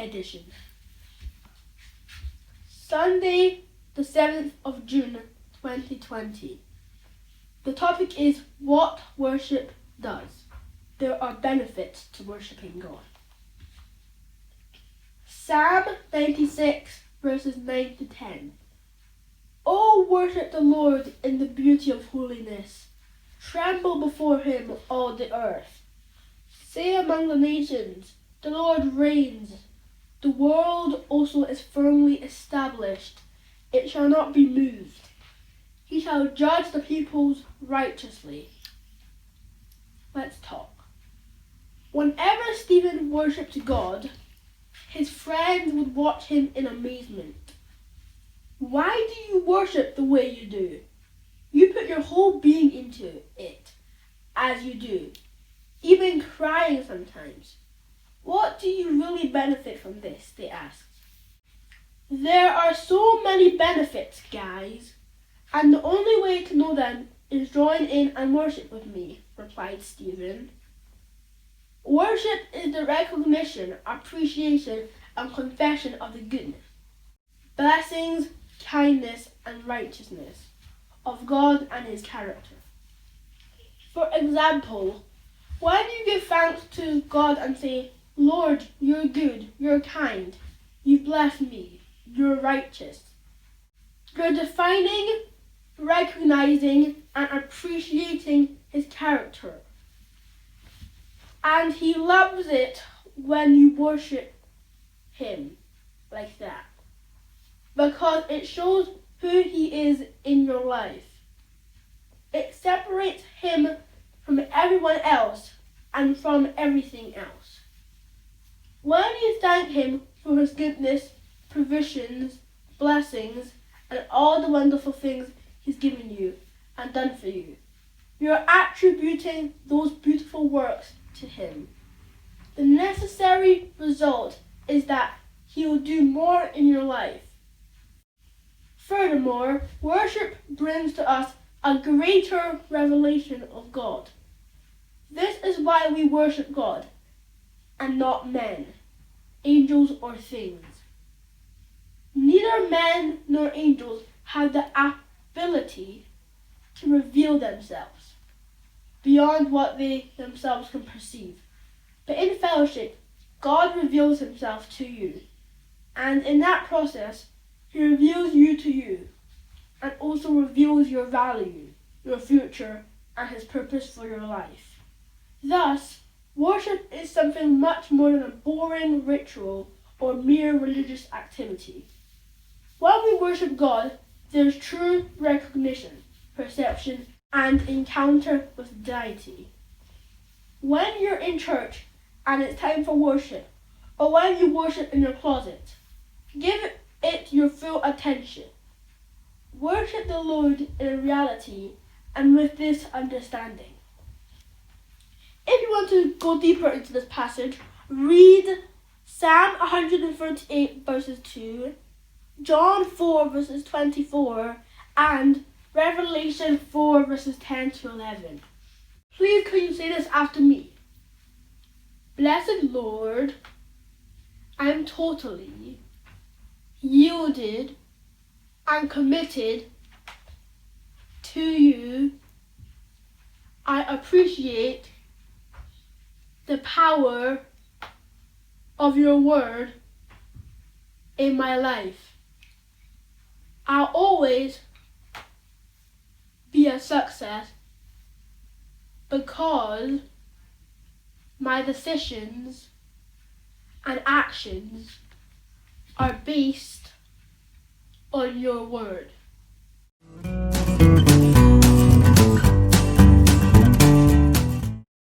edition. Sunday, the 7th of June, 2020. The topic is what worship does. There are benefits to worshipping God. Psalm 96, verses 9 to 10. Oh, worship the Lord in the beauty of holiness. Tremble before him, all the earth. Say among the nations, the Lord reigns. The world also is firmly established. It shall not be moved. He shall judge the peoples righteously. Let's talk. Whenever Stephen worshipped God, his friends would watch him in amazement. Why do you worship the way you do? You put your whole being into it, as you do, even crying sometimes. What do you really benefit from this? They asked. There are so many benefits, guys, and the only way to know them is join in and worship with me, replied Stephen. Worship is the recognition, appreciation, and confession of the goodness, blessings, kindness, and righteousness of God and his character. For example, when you give thanks to God and say, Lord, you're good, you're kind, you bless me, you're righteous, you're defining, recognizing, and appreciating his character. And he loves it when you worship him like that, because it shows who he is in your life. It separates him from everyone else and from everything else. When you thank him for his goodness, provisions, blessings, and all the wonderful things he's given you and done for you, you're attributing those beautiful works to him. The necessary result is that he will do more in your life. Furthermore, worship brings to us a greater revelation of God. This is why we worship God and not men, angels, or things. Neither men nor angels have the ability to reveal themselves beyond what they themselves can perceive. But in fellowship, God reveals himself to you, and in that process, he reveals you to you, and also reveals your value, your future, and his purpose for your life. Thus, worship is something much more than a boring ritual or mere religious activity. When we worship God, there is true recognition, perception, and encounter with deity. When you're in church and it's time for worship, or when you worship in your closet, give it your full attention. Worship the Lord in reality and with this understanding. If you want to go deeper into this passage, read Psalm 138 verses 2, John 4 verses 24, and Revelation 4 verses 10 to 11. Please can you say this after me? Blessed Lord, I am totally yielded and committed to you. I appreciate the power of your word in my life. I'll always be a success because my decisions and actions are based on your word.